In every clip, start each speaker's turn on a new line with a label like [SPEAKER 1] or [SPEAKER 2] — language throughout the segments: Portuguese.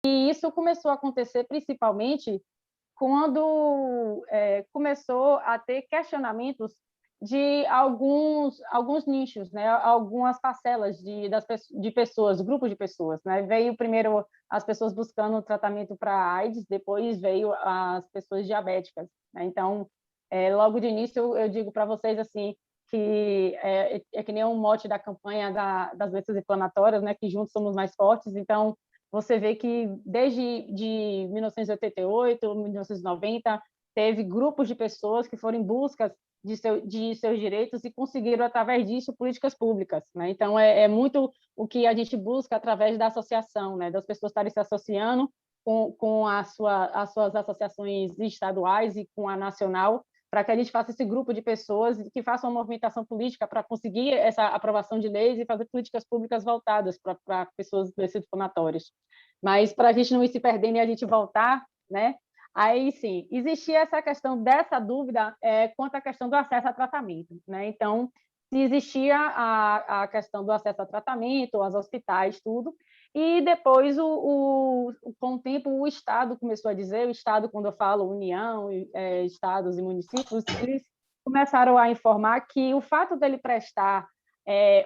[SPEAKER 1] E isso começou a acontecer principalmente quando começou a ter questionamentos de alguns nichos, né? Algumas parcelas de pessoas, grupos de pessoas. Né? Veio primeiro as pessoas buscando tratamento para AIDS, depois veio as pessoas diabéticas. Né? Então, logo de início, eu digo para vocês assim, que é que nem um mote da campanha das doenças inflamatórias, né? Que juntos somos mais fortes. Então, você vê que desde de 1988, 1990, teve grupos de pessoas que foram em busca de seus direitos e conseguiram, através disso, políticas públicas. Né? Então, é muito o que a gente busca através da associação, né? Das pessoas estarem se associando com as suas associações estaduais e com a nacional, para que a gente faça esse grupo de pessoas que façam uma movimentação política para conseguir essa aprovação de leis e fazer políticas públicas voltadas para pessoas desses inflamatórios. Mas para a gente não ir se perdendo e a gente voltar, né? Aí sim, existia essa questão dessa dúvida quanto à questão do acesso a tratamento, né? Então, se existia a questão do acesso a tratamento, aos hospitais, tudo, e depois, com o tempo, o Estado começou a dizer, o Estado, quando eu falo União, Estados e municípios, eles começaram a informar que o fato dele prestar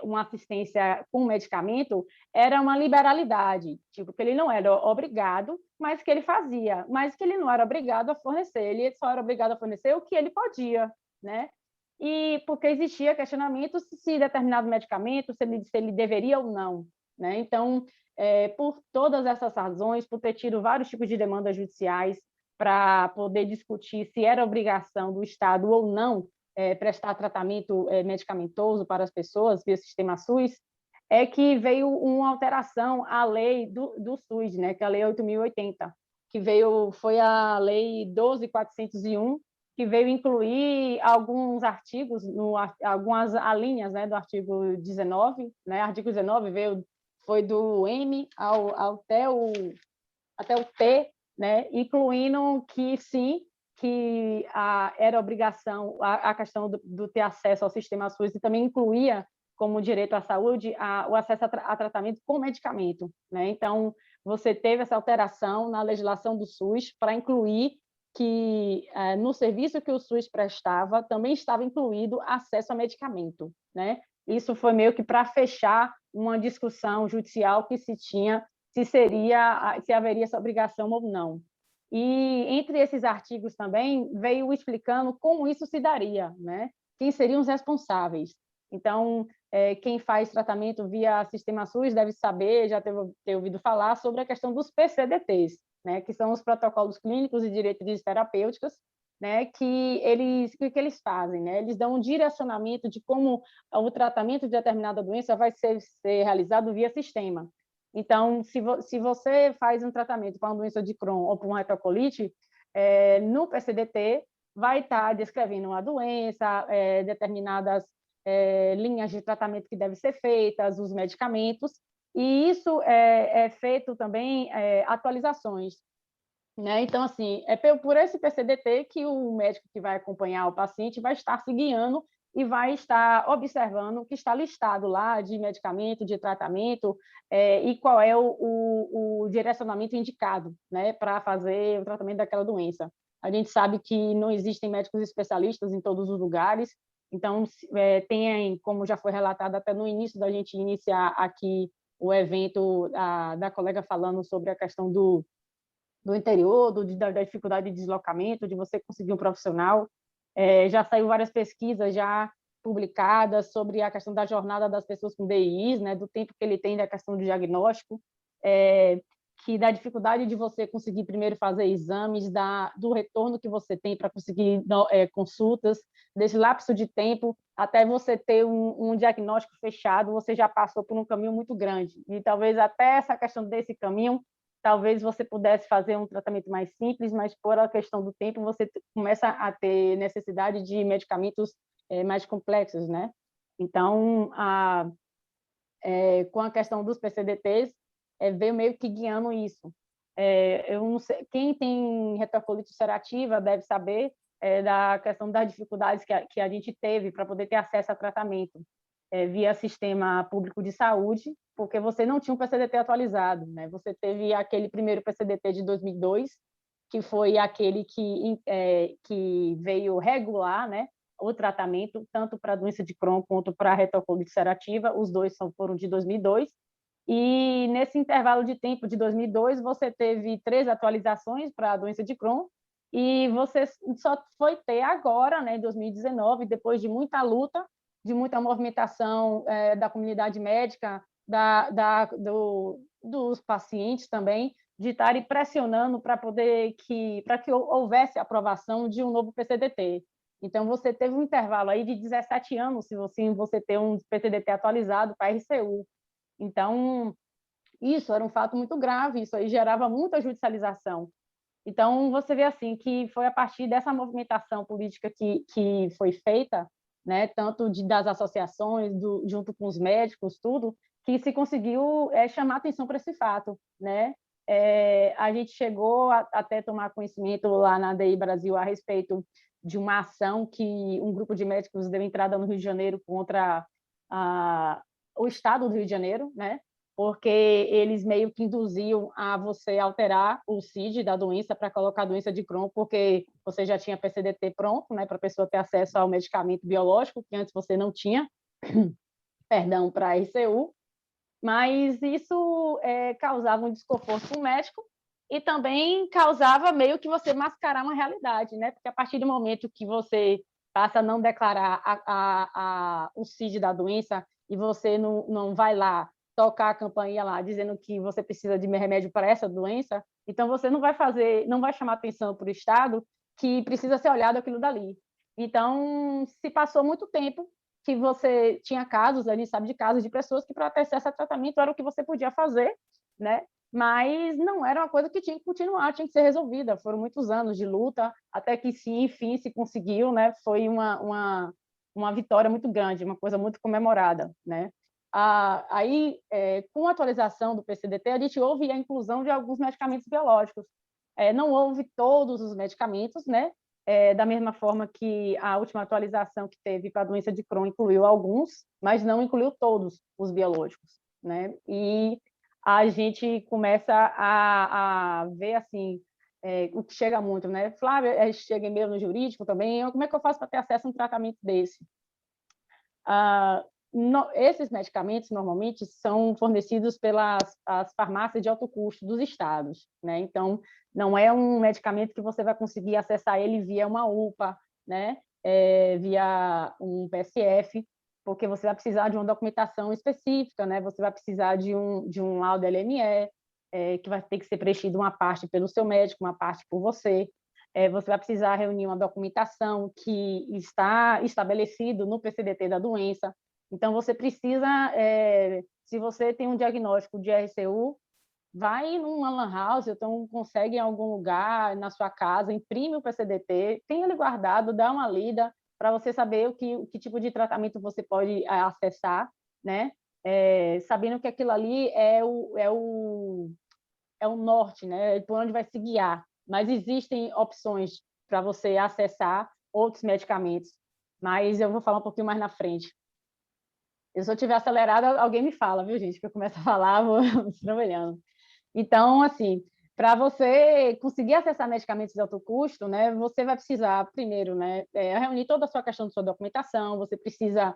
[SPEAKER 1] uma assistência com medicamento era uma liberalidade, tipo, que ele não era obrigado, mas que ele fazia, mas que ele não era obrigado a fornecer, ele só era obrigado a fornecer o que ele podia, né? E porque existia questionamento se determinado medicamento, se ele deveria ou não, né? Então, por todas essas razões, por ter tido vários tipos de demandas judiciais para poder discutir se era obrigação do Estado ou não prestar tratamento medicamentoso para as pessoas via sistema SUS, é que veio uma alteração à lei do SUS, né, que é a Lei 8.080, que foi a Lei 12.401, que veio incluir alguns artigos, algumas alíneas, né, do artigo 19, né, artigo 19 foi do M até o T, né, incluindo que sim, que era obrigação a questão do ter acesso ao sistema SUS e também incluía como direito à saúde o acesso a tratamento com medicamento. Né? Então, você teve essa alteração na legislação do SUS para incluir que no serviço que o SUS prestava também estava incluído acesso a medicamento. Né? Isso foi meio que para fechar uma discussão judicial que se tinha se haveria essa obrigação ou não. E entre esses artigos também veio explicando como isso se daria, né? Quem seriam os responsáveis. Então, quem faz tratamento via Sistema SUS deve saber, já ter ouvido falar sobre a questão dos PCDTs, né? Que são os protocolos clínicos e diretrizes terapêuticas, né? Que eles fazem, né? Eles dão um direcionamento de como o tratamento de determinada doença vai ser realizado via sistema. Então, se você faz um tratamento para uma doença de Crohn ou para uma retocolite, no PCDT vai estar descrevendo a doença, determinadas linhas de tratamento que devem ser feitas, os medicamentos, e isso é feito também atualizações. Né? Então, assim, é por esse PCDT que o médico que vai acompanhar o paciente vai estar se guiando e vai estar observando o que está listado lá de medicamento, de tratamento, e qual é o direcionamento indicado, né, para fazer o tratamento daquela doença. A gente sabe que não existem médicos especialistas em todos os lugares, então, tem, como já foi relatado até no início da gente iniciar aqui o evento, da colega falando sobre a questão do interior, da dificuldade de deslocamento, de você conseguir um profissional. Já saiu várias pesquisas já publicadas sobre a questão da jornada das pessoas com DIs, né, do tempo que ele tem da questão do diagnóstico, que da dificuldade de você conseguir primeiro fazer exames, do retorno que você tem para conseguir consultas, desse lapso de tempo até você ter um diagnóstico fechado, você já passou por um caminho muito grande. E talvez até essa questão desse caminho talvez você pudesse fazer um tratamento mais simples, mas por a questão do tempo você começa a ter necessidade de medicamentos mais complexos, né? Então, com a questão dos PCDTs, veio meio que guiando isso. Eu não sei, quem tem retocolite ulcerativa deve saber da questão das dificuldades que a gente teve para poder ter acesso a tratamento. via sistema público de saúde, porque você não tinha um PCDT atualizado, né? Você teve aquele primeiro PCDT de 2002, que foi aquele que veio regular, né, o tratamento, tanto para a doença de Crohn quanto para a retocolite ulcerativa, os dois foram de 2002, e nesse intervalo de tempo de 2002, você teve 3 atualizações para a doença de Crohn, e você só foi ter agora, né, em 2019, depois de muita luta, de muita movimentação da comunidade médica, dos pacientes também, de estarem pressionando para que houvesse aprovação de um novo PCDT. Então, você teve um intervalo aí de 17 anos, se você ter um PCDT atualizado para a RCU. Então, isso era um fato muito grave, isso aí gerava muita judicialização. Então, você vê assim que foi a partir dessa movimentação política que foi feita, né, tanto das associações, junto com os médicos, tudo, que se conseguiu chamar atenção para esse fato, né? A gente chegou até tomar conhecimento lá na DI Brasil a respeito de uma ação que um grupo de médicos deu entrada no Rio de Janeiro contra o estado do Rio de Janeiro, né? Porque eles meio que induziam a você alterar o CID da doença para colocar a doença de Crohn, porque você já tinha PCDT pronto, né, para a pessoa ter acesso ao medicamento biológico, que antes você não tinha, perdão, para a RCU, mas isso causava um desconforto para o médico e também causava meio que você mascarar uma realidade, né, porque a partir do momento que você passa a não declarar o CID da doença e você não vai lá tocar a campainha lá dizendo que você precisa de remédio para essa doença, então você não vai chamar atenção para o Estado que precisa ser olhado aquilo dali. Então, se passou muito tempo que você tinha casos, a gente sabe de casos de pessoas que para ter acesso a tratamento era o que você podia fazer, né? Mas não era uma coisa que tinha que continuar, tinha que ser resolvida. Foram muitos anos de luta, até que, sim, enfim, se conseguiu, né? Foi uma vitória muito grande, uma coisa muito comemorada, né? Aí, com a atualização do PCDT, a gente houve a inclusão de alguns medicamentos biológicos. Não houve todos os medicamentos, né? Da mesma forma que a última atualização que teve para a doença de Crohn incluiu alguns, mas não incluiu todos os biológicos, né? E a gente começa a ver, assim, o que chega muito, né? Flávia, chega e-mail no jurídico também, como é que eu faço para ter acesso a um tratamento desse? Esses medicamentos, normalmente, são fornecidos pelas as farmácias de alto custo dos estados, né? Então, não é um medicamento que você vai conseguir acessar ele via uma UPA, né? Via um PSF, porque você vai precisar de uma documentação específica, né? Você vai precisar de um laudo LME, que vai ter que ser preenchido uma parte pelo seu médico, uma parte por você. Você vai precisar reunir uma documentação que está estabelecido no PCDT da doença. Então, você precisa, se você tem um diagnóstico de RCU, vai numa lan house, então consegue em algum lugar, na sua casa, imprime o PCDT, tenha ele guardado, dá uma lida, para você saber o que tipo de tratamento você pode acessar, né? Sabendo que aquilo ali é o norte, né? Por onde vai se guiar. Mas existem opções para você acessar outros medicamentos. Mas eu vou falar um pouquinho mais na frente. Se eu tiver acelerada, alguém me fala, viu, gente? Que eu começo a falar, vou me trabalhando. Então, assim, para você conseguir acessar medicamentos de alto custo, né, você vai precisar, primeiro, né, reunir toda a sua questão de sua documentação, você precisa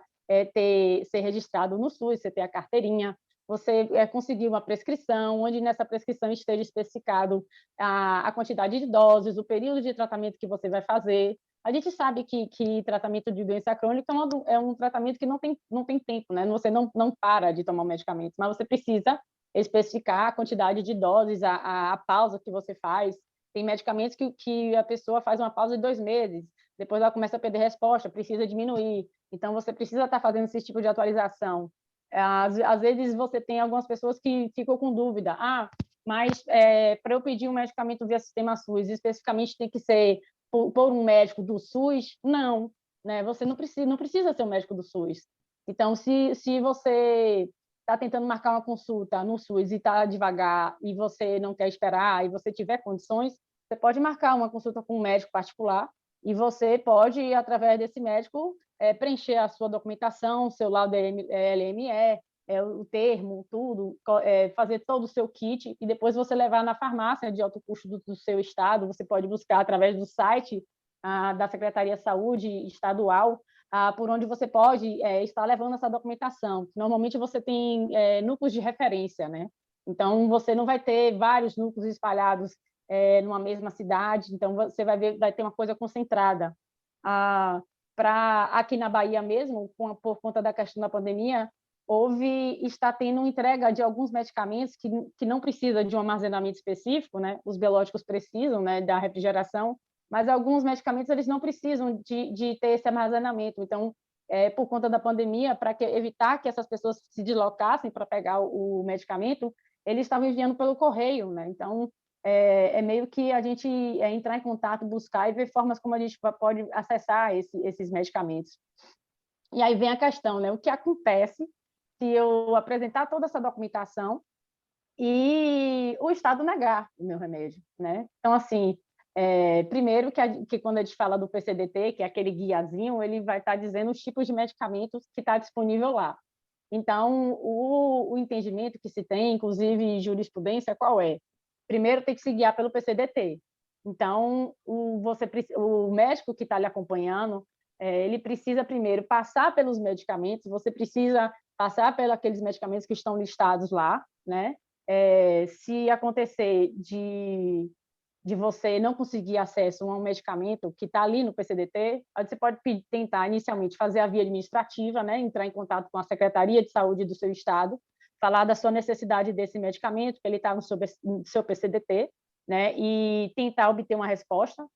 [SPEAKER 1] ser registrado no SUS, você ter a carteirinha, você conseguir uma prescrição, onde nessa prescrição esteja especificado a quantidade de doses, o período de tratamento que você vai fazer. A gente sabe que tratamento de doença crônica é um tratamento que não tem tempo, né? Você não para de tomar o medicamento, mas você precisa especificar a quantidade de doses, a pausa que você faz. Tem medicamentos que a pessoa faz uma pausa de 2 meses, depois ela começa a perder resposta, precisa diminuir. Então, você precisa estar fazendo esse tipo de atualização. Às vezes, você tem algumas pessoas que ficam com dúvida. Mas para eu pedir um medicamento via sistema SUS, especificamente tem que ser por um médico do SUS? Não, né? Você não precisa ser um médico do SUS. Então, se você está tentando marcar uma consulta no SUS e está devagar e você não quer esperar e você tiver condições, você pode marcar uma consulta com um médico particular e você pode, através desse médico, preencher a sua documentação, seu laudo LME, o termo, tudo, fazer todo o seu kit e depois você levar na farmácia de alto custo do seu estado. Você pode buscar através do site da Secretaria de Saúde Estadual, por onde você pode estar levando essa documentação. Normalmente você tem núcleos de referência, né? Então, você não vai ter vários núcleos espalhados numa mesma cidade, então você vai ter uma coisa concentrada. Aqui na Bahia mesmo, por conta da questão da pandemia, está tendo entrega de alguns medicamentos que não precisa de um armazenamento específico, né? Os biológicos precisam, né, da refrigeração, mas alguns medicamentos eles não precisam de ter esse armazenamento. Então, por conta da pandemia, para evitar que essas pessoas se deslocassem para pegar o medicamento, eles estavam enviando pelo correio, né? Então, meio que a gente entrar em contato, buscar e ver formas como a gente pode acessar esses medicamentos. E aí vem a questão, né? O que acontece se eu apresentar toda essa documentação e o Estado negar o meu remédio, né? Então, assim, primeiro que quando a gente fala do PCDT, que é aquele guiazinho, ele vai estar dizendo os tipos de medicamentos que está disponível lá. Então, o entendimento que se tem, inclusive jurisprudência, qual é? Primeiro, tem que se guiar pelo PCDT. Então, o médico que está lhe acompanhando, ele precisa primeiro passar pelos medicamentos, você precisa passar pelos aqueles medicamentos que estão listados lá, né? Se acontecer de você não conseguir acesso a um medicamento que está ali no PCDT, você pode tentar inicialmente fazer a via administrativa, né? Entrar em contato com a Secretaria de Saúde do seu estado, falar da sua necessidade desse medicamento, que ele está no seu PCDT, né? E tentar obter uma resposta.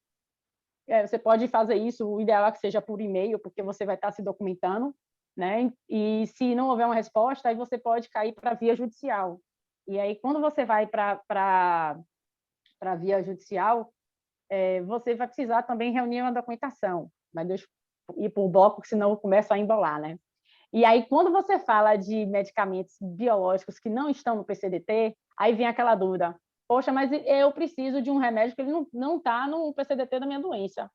[SPEAKER 1] Você pode fazer isso, o ideal é que seja por e-mail, porque você vai estar se documentando, né? E se não houver uma resposta, aí você pode cair para a via judicial. E aí, quando você vai para a via judicial, você vai precisar também reunir uma documentação, mas deixa eu ir por bloco, porque senão eu começo a embolar, né? E aí, quando você fala de medicamentos biológicos que não estão no PCDT, aí vem aquela dúvida, poxa, mas eu preciso de um remédio que ele não está no PCDT da minha doença,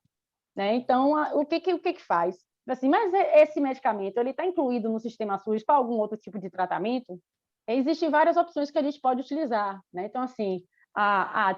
[SPEAKER 1] né? Então, o que faz? Assim, mas esse medicamento, ele está incluído no sistema SUS para algum outro tipo de tratamento? Existem várias opções que a gente pode utilizar, né? Então, assim,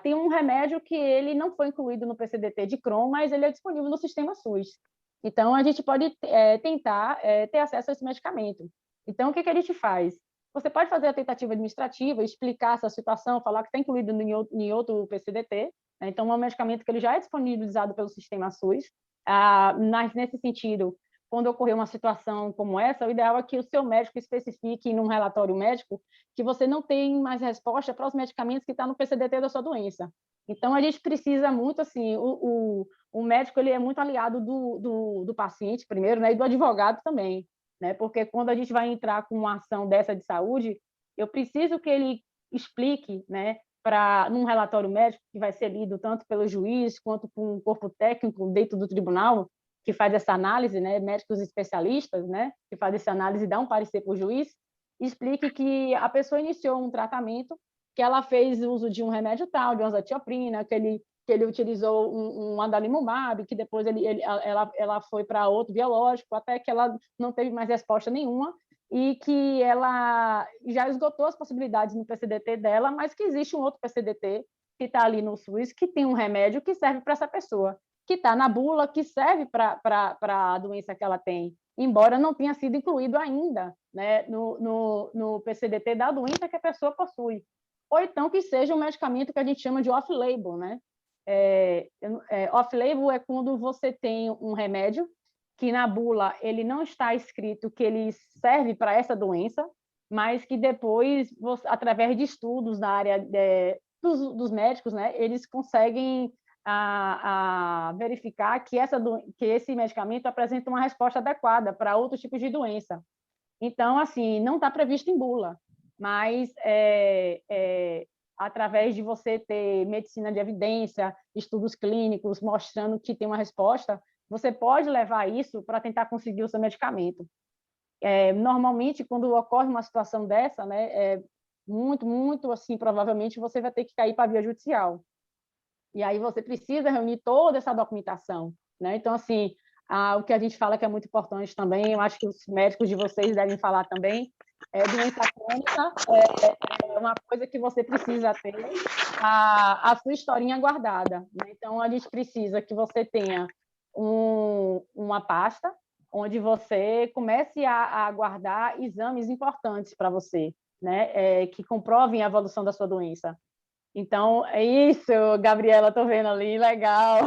[SPEAKER 1] tem um remédio que ele não foi incluído no PCDT de Crohn, mas ele é disponível no sistema SUS. Então, a gente pode tentar ter acesso a esse medicamento. Então, o que a gente faz? Você pode fazer a tentativa administrativa, explicar essa situação, falar que está incluído em outro PCDT, né? Então, é um medicamento que ele já é disponibilizado pelo sistema SUS. Mas, nesse sentido, quando ocorrer uma situação como essa, o ideal é que o seu médico especifique num relatório médico que você não tem mais resposta para os medicamentos que estão no PCDT da sua doença. Então, a gente precisa muito, assim, o médico ele é muito aliado do paciente, primeiro, né, e do advogado também, né, porque quando a gente vai entrar com uma ação dessa de saúde, eu preciso que ele explique, né, num relatório médico que vai ser lido tanto pelo juiz quanto por um corpo técnico dentro do tribunal, que faz essa análise, né, médicos especialistas, né, que faz essa análise e dá um parecer para o juiz, explique que a pessoa iniciou um tratamento, que ela fez uso de um remédio tal, de uma azatioprina, que ele utilizou um adalimumab, que depois ela foi para outro biológico, até que ela não teve mais resposta nenhuma, e que ela já esgotou as possibilidades no PCDT dela, mas que existe um outro PCDT que está ali no SUS, que tem um remédio que serve para essa pessoa, que está na bula, que serve para a doença que ela tem, embora não tenha sido incluído ainda, né, no PCDT da doença que a pessoa possui. Ou então que seja um medicamento que a gente chama de off-label, né? Off-label é quando você tem um remédio que na bula ele não está escrito que ele serve para essa doença, mas que depois, através de estudos na área dos médicos, né, eles conseguem verificar que esse medicamento apresenta uma resposta adequada para outros tipos de doença. Então, assim, não está previsto em bula, mas através de você ter medicina de evidência, estudos clínicos mostrando que tem uma resposta, você pode levar isso para tentar conseguir o seu medicamento. Normalmente, quando ocorre uma situação dessa, né, muito assim, provavelmente você vai ter que cair para a via judicial. E aí você precisa reunir toda essa documentação, né? Então, assim, O que a gente fala que é muito importante também, eu acho que os médicos de vocês devem falar também, doença crônica é uma coisa que você precisa ter a sua historinha guardada, né? Então, a gente precisa que você tenha uma pasta onde você comece a guardar exames importantes para você, né? Que comprovem a evolução da sua doença. Então, é isso, Gabriela, estou vendo ali, legal.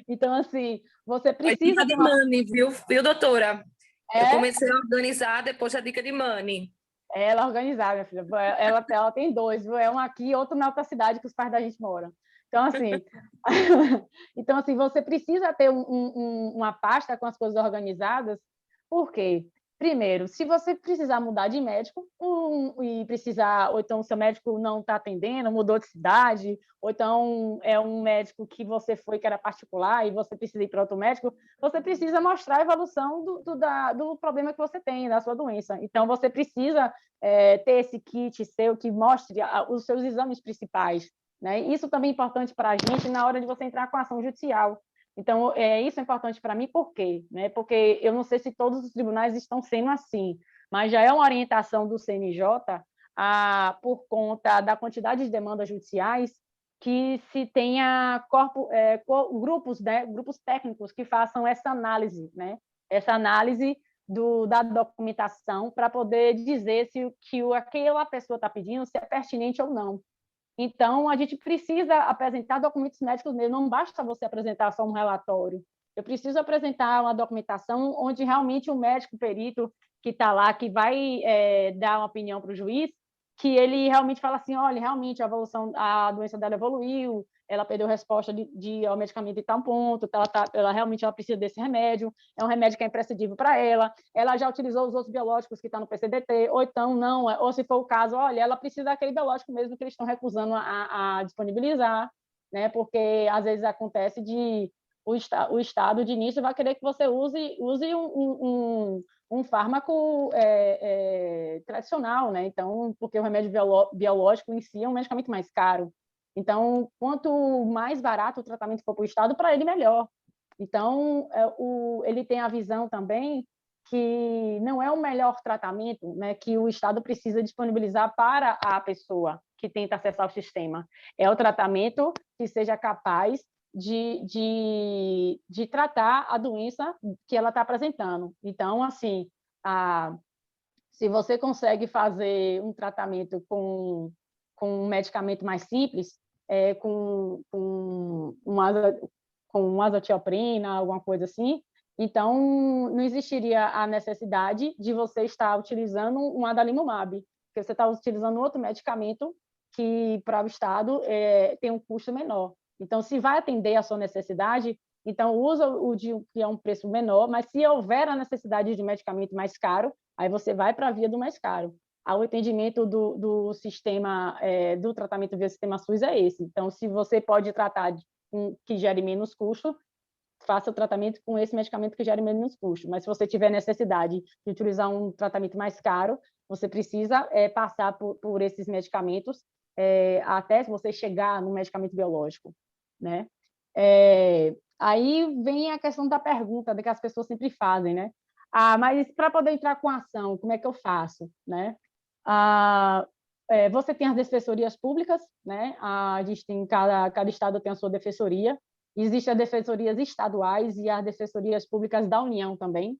[SPEAKER 1] Então, assim, você
[SPEAKER 2] Foi
[SPEAKER 1] precisa
[SPEAKER 2] dica
[SPEAKER 1] ter
[SPEAKER 2] de
[SPEAKER 1] uma...
[SPEAKER 2] Mani, viu, doutora? Eu
[SPEAKER 1] É,
[SPEAKER 2] comecei a organizar depois da dica de Mani.
[SPEAKER 1] ela organizada, minha filha. Ela tem dois, viu? É um aqui e outro na outra cidade que os pais da gente moram. Então, assim, então, assim, você precisa ter uma pasta com as coisas organizadas, por quê? Primeiro, se você precisar mudar de médico e precisar, ou então o seu médico não está atendendo, mudou de cidade, ou então é um médico que você foi que era particular e você precisa ir para outro médico, você precisa mostrar a evolução do problema que você tem, da sua doença. Então, você precisa ter esse kit seu que mostre os seus exames principais, né? Isso também é importante para a gente na hora de você entrar com a ação judicial. Então, isso é importante para mim, por quê? Né? Porque eu não sei se todos os tribunais estão sendo assim, mas já é uma orientação do CNJ, por conta da quantidade de demandas judiciais, que se tenha grupos, né? Grupos técnicos que façam essa análise, né? Essa análise da documentação para poder dizer se o que aquela pessoa está pedindo se é pertinente ou não. Então, a gente precisa apresentar documentos médicos mesmo, não basta você apresentar só um relatório. Eu preciso apresentar uma documentação onde realmente o médico perito que está lá, que vai dar uma opinião para o juiz, que ele realmente fala assim, olha, realmente a doença dela evoluiu, ela perdeu resposta ao medicamento de tal ponto, ela realmente precisa desse remédio, é um remédio que é imprescindível para ela já utilizou os outros biológicos que estão no PCDT, ou então não, ou se for o caso, olha, ela precisa daquele biológico mesmo que eles estão recusando a disponibilizar, né? Porque às vezes acontece o Estado de início vai querer que você use um fármaco tradicional, né? Então, porque o remédio biológico em si é um medicamento mais caro. Então, quanto mais barato o tratamento for para o Estado, para ele melhor. Então, ele tem a visão também que não é o melhor tratamento, né, que o Estado precisa disponibilizar para a pessoa que tenta acessar o sistema. É o tratamento que seja capaz de tratar a doença que ela está apresentando. Então, assim, se você consegue fazer um tratamento com um medicamento mais simples, com azatioprina, alguma coisa assim, então não existiria a necessidade de você estar utilizando um adalimumab, porque você está utilizando outro medicamento que para o Estado tem um custo menor. Então, se vai atender a sua necessidade, então usa que é um preço menor, mas se houver a necessidade de medicamento mais caro, aí você vai para a via do mais caro. O entendimento do sistema, do tratamento via sistema SUS é esse. Então, se você pode tratar que gere menos custo, faça o tratamento com esse medicamento que gere menos custo. Mas se você tiver necessidade de utilizar um tratamento mais caro, você precisa passar por esses medicamentos até você chegar no medicamento biológico, né? Aí vem a questão da pergunta que as pessoas sempre fazem, né? Mas para poder entrar com a ação, como é que eu faço, né? Você tem as defensorias públicas, né? A gente tem cada estado tem a sua defensoria. Existem as defensorias estaduais e as defensorias públicas da União também.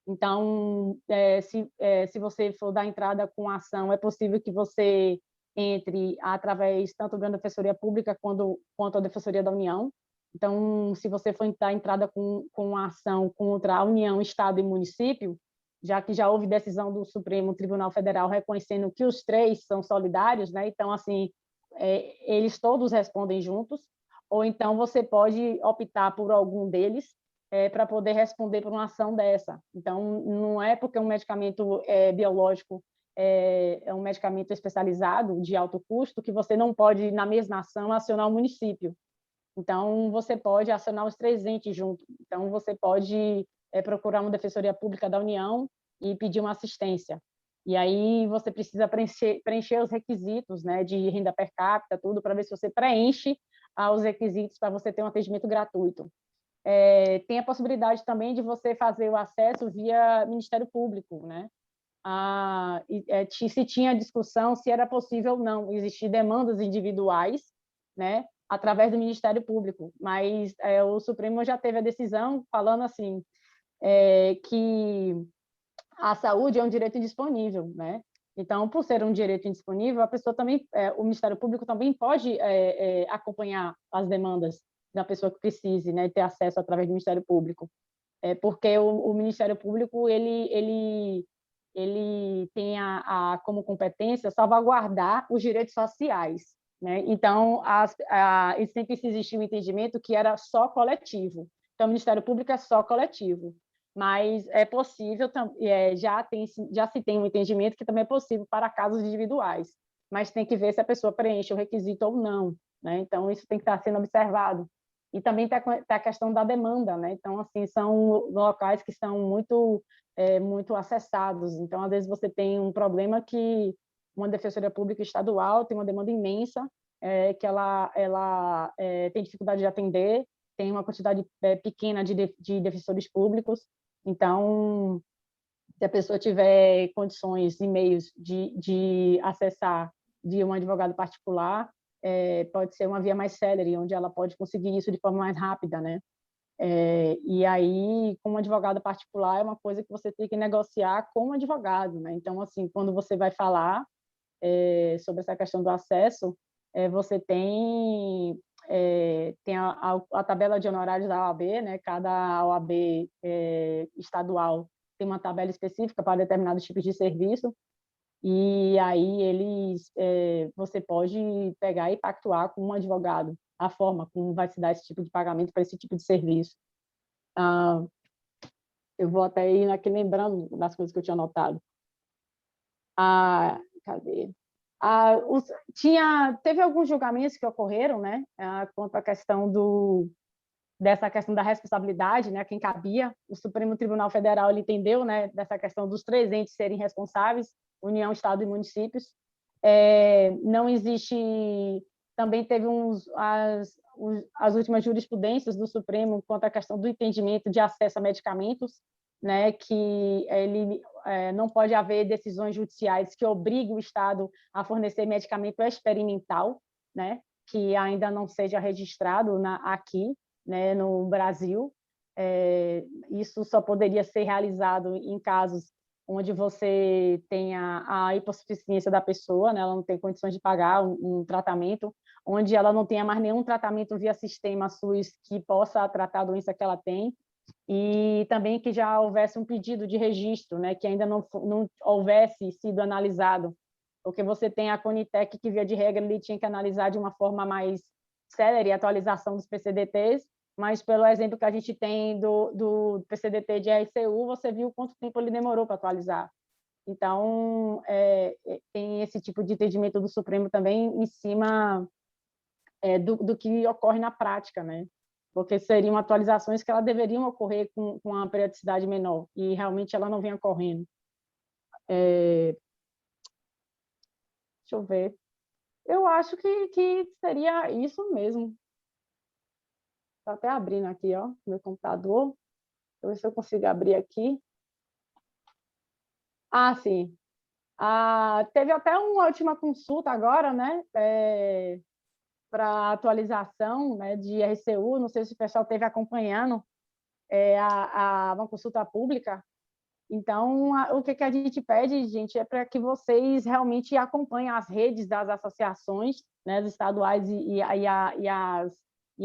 [SPEAKER 1] Então, se você for dar entrada com a ação, é possível que você entre através tanto da Defensoria Pública quanto a Defensoria da União. Então, se você for dar entrada com a ação contra a União, Estado e município, já que já houve decisão do Supremo Tribunal Federal reconhecendo que os três são solidários, né? Então, assim, eles todos respondem juntos, ou então você pode optar por algum deles para poder responder por uma ação dessa. Então, não é porque um medicamento biológico é um medicamento especializado de alto custo que você não pode, na mesma ação, acionar o município. Então, você pode acionar os três entes juntos. Então, você pode procurar uma defensoria pública da União e pedir uma assistência. E aí você precisa preencher os requisitos, né, de renda per capita, tudo, para ver se você preenche os requisitos para você ter um atendimento gratuito. tem a possibilidade também de você fazer o acesso via Ministério Público, né? Se tinha discussão se era possível ou não existir demandas individuais, né, através do Ministério Público, mas o Supremo já teve a decisão falando assim, que a saúde é um direito indisponível, né? Então, por ser um direito indisponível, a pessoa também, o Ministério Público também pode acompanhar as demandas da pessoa que precise, né, ter acesso através do Ministério Público, porque o Ministério Público ele tem como competência salvaguardar os direitos sociais, né? Então, sempre existiu um entendimento que era só coletivo. Então, o Ministério Público é só coletivo, mas é possível, já se tem um entendimento que também é possível para casos individuais, mas tem que ver se a pessoa preenche o requisito ou não, né? Então, isso tem que estar sendo observado. E também tem a questão da demanda, né? Então, assim, são locais que são muito acessados. Então, às vezes, você tem um problema que uma defensoria pública estadual tem uma demanda imensa, que ela tem dificuldade de atender, tem uma quantidade pequena de defensores públicos. Então, se a pessoa tiver condições e meios de acessar de um advogado particular, pode ser uma via mais célere, onde ela pode conseguir isso de forma mais rápida, né? E aí, com um advogado particular, é uma coisa que você tem que negociar com o advogado, né? Então, assim, quando você vai falar sobre essa questão do acesso, você tem a tabela de honorários da OAB, né? Cada OAB estadual tem uma tabela específica para determinados tipos de serviço, e aí você pode pegar e pactuar com um advogado a forma como vai se dar esse tipo de pagamento para esse tipo de serviço. Eu vou até ir aqui lembrando das coisas que eu tinha anotado. Cadê? Teve alguns julgamentos que ocorreram, né, quanto à questão dessa questão da responsabilidade, né, quem cabia. O Supremo Tribunal Federal ele entendeu, né, dessa questão dos três entes serem responsáveis, União, Estado e municípios. Não existe. Também teve as últimas jurisprudências do Supremo quanto à questão do entendimento de acesso a medicamentos, né, que não pode haver decisões judiciais que obriguem o Estado a fornecer medicamento experimental, né, que ainda não seja registrado aqui, né, no Brasil. Isso só poderia ser realizado em casos onde você tenha a hipossuficiência da pessoa, né, ela não tem condições de pagar um tratamento, onde ela não tenha mais nenhum tratamento via sistema SUS que possa tratar a doença que ela tem, e também que já houvesse um pedido de registro, né, que ainda não houvesse sido analisado, porque você tem a Conitec que, via de regra, ele tinha que analisar de uma forma mais célere a atualização dos PCDTs, mas pelo exemplo que a gente tem do PCDT de RCU, você viu quanto tempo ele demorou para atualizar. Então, tem esse tipo de entendimento do Supremo também em cima do que ocorre na prática, né? Porque seriam atualizações que elas deveriam ocorrer com uma periodicidade menor, e realmente ela não vem ocorrendo. Deixa eu ver. Eu acho que seria isso mesmo. Estou até abrindo aqui, ó, meu computador. Deixa eu ver se eu consigo abrir aqui. Sim. Teve até uma última consulta agora, né? Para atualização, né, de RCU. Não sei se o pessoal esteve acompanhando uma consulta pública. Então, o que a gente pede, gente, é para que vocês realmente acompanhem as redes das associações, né, as estaduais e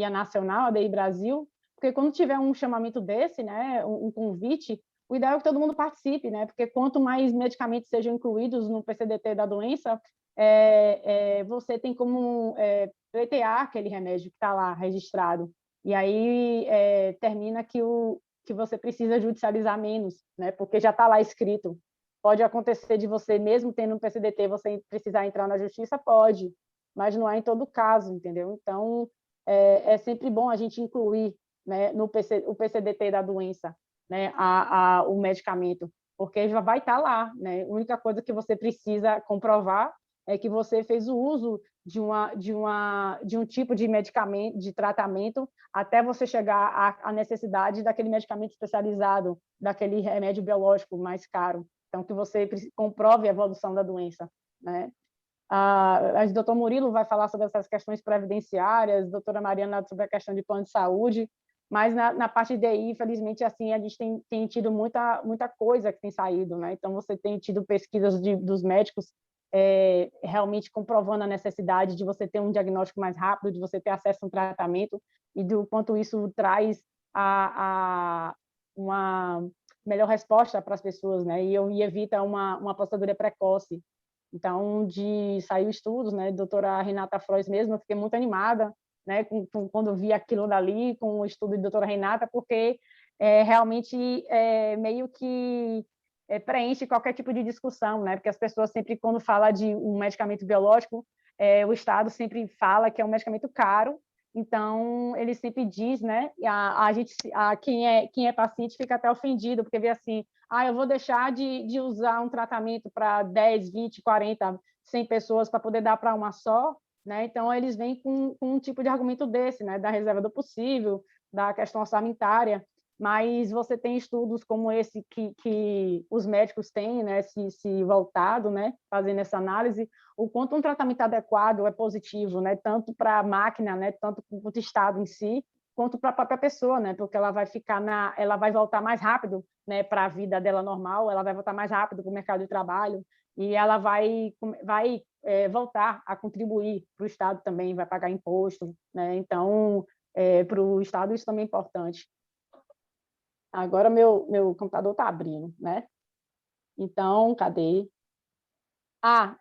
[SPEAKER 1] a nacional, a DI Brasil, porque quando tiver um chamamento desse, né, um convite, o ideal é que todo mundo participe, né, porque quanto mais medicamentos sejam incluídos no PCDT da doença, você tem como pleitear aquele remédio que está lá registrado. E aí termina que você precisa judicializar menos, né? Porque já está lá escrito. Pode acontecer de você, mesmo tendo um PCDT, você precisar entrar na justiça? Pode, mas não é em todo caso, entendeu? Então, é sempre bom a gente incluir, né, o PCDT da doença, né, o medicamento, porque já vai estar lá, né? A única coisa que você precisa comprovar é que você fez o uso de um tipo de medicamento, de tratamento, até você chegar à necessidade daquele medicamento especializado, daquele remédio biológico mais caro. Então, que você comprove a evolução da doença, né? A doutor Murilo vai falar sobre essas questões previdenciárias, a doutora Mariana sobre a questão de plano de saúde, mas na parte de DI, infelizmente, assim, a gente tem tido muita coisa que tem saído, né? Então, você tem tido pesquisas dos médicos realmente comprovando a necessidade de você ter um diagnóstico mais rápido, de você ter acesso a um tratamento, e do quanto isso traz uma melhor resposta para as pessoas, né? E evita uma aposentadoria precoce. Então, saiu estudos, né? Doutora Renata Frois mesmo, eu fiquei muito animada, né? Quando vi aquilo dali, com o estudo de doutora Renata, porque realmente meio que preenche qualquer tipo de discussão, né? Porque as pessoas sempre, quando falam de um medicamento biológico, o Estado sempre fala que é um medicamento caro, então ele sempre diz, né? Quem é paciente fica até ofendido, porque vê assim, eu vou deixar de usar um tratamento para 10, 20, 40, 100 pessoas para poder dar para uma só, né? Então, eles vêm com um tipo de argumento desse, né? Da reserva do possível, da questão orçamentária, mas você tem estudos como esse que os médicos têm, né? Se voltado, né? Fazendo essa análise, o quanto um tratamento adequado é positivo, né? Tanto para a máquina, né? Tanto para o Estado em si, quanto para a própria pessoa, né? Porque ela vai voltar mais rápido, né, para a vida dela normal, ela vai voltar mais rápido para o mercado de trabalho e ela vai voltar a contribuir para o Estado também, vai pagar imposto, né? Então, para o Estado isso também é importante. Agora meu computador está abrindo, né? Então, cadê?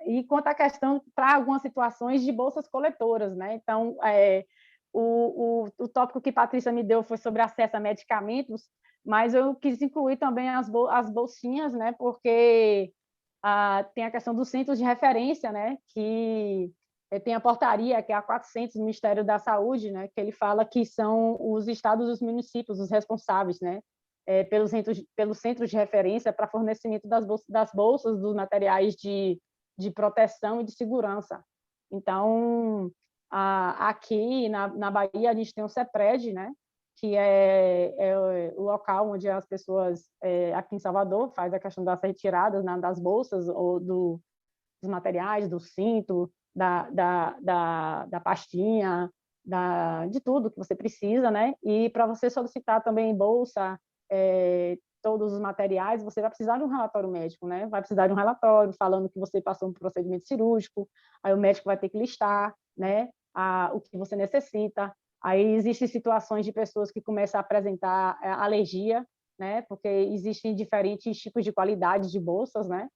[SPEAKER 1] E quanto à questão para algumas situações de bolsas coletoras, né? Então, o tópico que Patrícia me deu foi sobre acesso a medicamentos, mas eu quis incluir também as bolsinhas, né? Porque tem a questão dos centros de referência, né? Que tem a portaria, que é a 400 do Ministério da Saúde, né? Que ele fala que são os estados e os municípios os responsáveis, né? Pelos centros de referência para fornecimento das bolsas, dos materiais de proteção e de segurança. Então, aqui na Bahia, a gente tem o CEPRED, né? Que é o local onde as pessoas, aqui em Salvador, faz a questão das retiradas, né, das bolsas ou dos materiais, do cinto, da pastinha, de tudo que você precisa, né? E para você solicitar também bolsa, todos os materiais, você vai precisar de um relatório médico, né? Vai precisar de um relatório falando que você passou um procedimento cirúrgico, aí o médico vai ter que listar, né? O que você necessita. Aí existem situações de pessoas que começam a apresentar alergia, né? Porque existem diferentes tipos de qualidade de bolsas, né?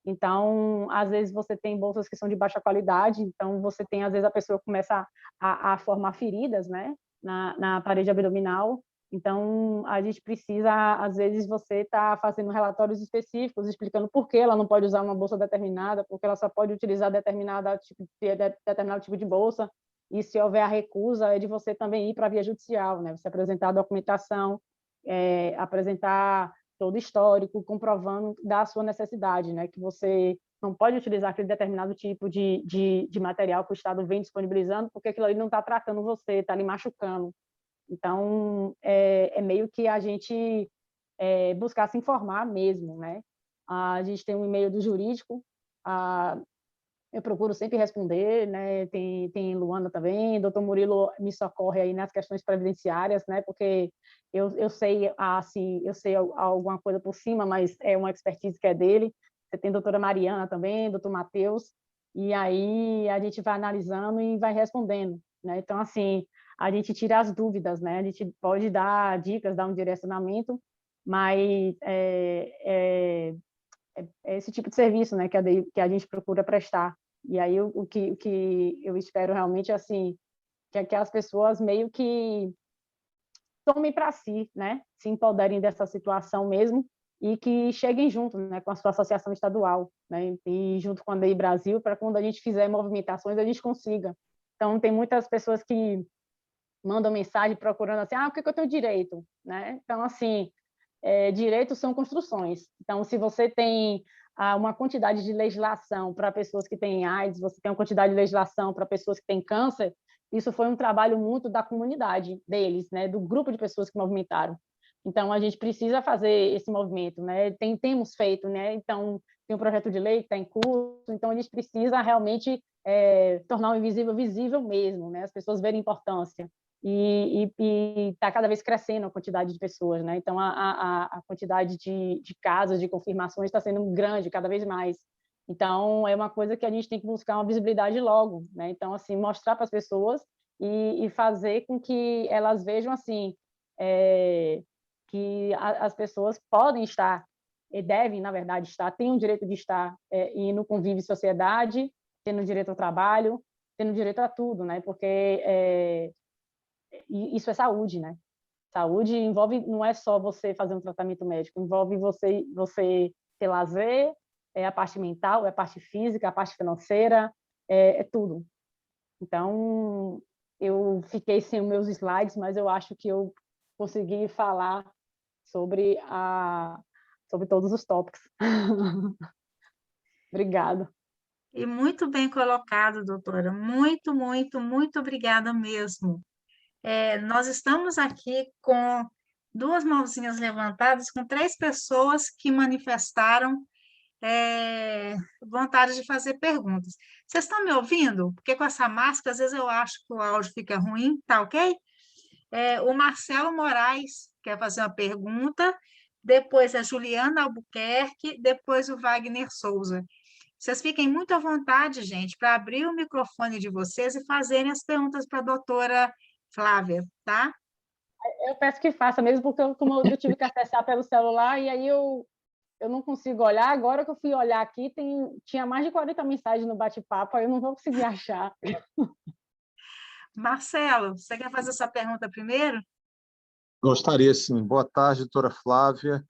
[SPEAKER 1] Então, às vezes você tem bolsas que são de baixa qualidade, então você tem, às vezes a pessoa começa a formar feridas, né? Na parede abdominal. Então, a gente precisa, às vezes, você está fazendo relatórios específicos, explicando por que ela não pode usar uma bolsa determinada, porque ela só pode utilizar determinado tipo de bolsa, e se houver a recusa, é de você também ir para a via judicial, né? Você apresentar a documentação, apresentar todo histórico, comprovando da sua necessidade, né? Que você não pode utilizar aquele determinado tipo de material que o Estado vem disponibilizando, porque aquilo ali não está tratando você, está lhe machucando. Então, meio que a gente buscar se informar mesmo, né? A gente tem um e-mail do jurídico, eu procuro sempre responder, né? Tem Luana também, doutor Murilo me socorre aí nas questões previdenciárias, né? Porque eu sei, assim, eu sei alguma coisa por cima, mas é uma expertise que é dele. Você tem a doutora Mariana também, doutor Matheus, e aí a gente vai analisando e vai respondendo, né? Então, assim, a gente tira as dúvidas, né? A gente pode dar dicas, dar um direcionamento, mas é esse tipo de serviço, né, que a gente procura prestar. E aí o que eu espero realmente é assim, que aquelas pessoas meio que tomem para si, né, se empoderem dessa situação mesmo e que cheguem junto, né, com a sua associação estadual, né, e junto com a DEI Brasil, para quando a gente fizer movimentações a gente consiga. Então tem muitas pessoas que mandam mensagem procurando assim, por que eu tenho direito, né? Então assim, direitos são construções. Então, se você tem uma quantidade de legislação para pessoas que têm AIDS, você tem uma quantidade de legislação para pessoas que têm câncer, isso foi um trabalho muito da comunidade deles, né, do grupo de pessoas que movimentaram. Então, a gente precisa fazer esse movimento, né? Temos feito, né? Então, tem um projeto de lei que está em curso, então a gente precisa realmente tornar o invisível visível mesmo, né? As pessoas verem importância. E está cada vez crescendo a quantidade de pessoas, né? Então, a quantidade de casos, de confirmações está sendo grande, cada vez mais. Então, é uma coisa que a gente tem que buscar uma visibilidade logo, né? Então, assim, mostrar para as pessoas e fazer com que elas vejam, assim, que as pessoas podem estar, e devem, na verdade, estar, têm o direito de estar e no convívio em sociedade, tendo direito ao trabalho, tendo direito a tudo, né? Porque isso é saúde, né? Saúde envolve, não é só você fazer um tratamento médico, envolve você ter lazer, a parte mental, a parte física, a parte financeira, é tudo. Então, eu fiquei sem os meus slides, mas eu acho que eu consegui falar sobre todos os tópicos. Obrigada.
[SPEAKER 3] E muito bem colocado, doutora. Muito, muito, muito obrigada mesmo. Nós estamos aqui com 2 mãozinhas levantadas, com 3 pessoas que manifestaram vontade de fazer perguntas. Vocês estão me ouvindo? Porque com essa máscara, às vezes eu acho que o áudio fica ruim, tá ok? O Marcelo Moraes quer fazer uma pergunta, depois a Juliana Albuquerque, depois o Wagner Souza. Vocês fiquem muito à vontade, gente, para abrir o microfone de vocês e fazerem as perguntas para a doutora Flávia, tá?
[SPEAKER 1] Eu peço que faça mesmo, porque como eu tive que acessar pelo celular, e aí eu não consigo olhar. Agora que eu fui olhar aqui, tinha mais de 40 mensagens no bate-papo, aí eu não vou conseguir achar.
[SPEAKER 3] Marcelo, você quer fazer essa pergunta primeiro?
[SPEAKER 4] Gostaria, sim. Boa tarde, doutora Flávia.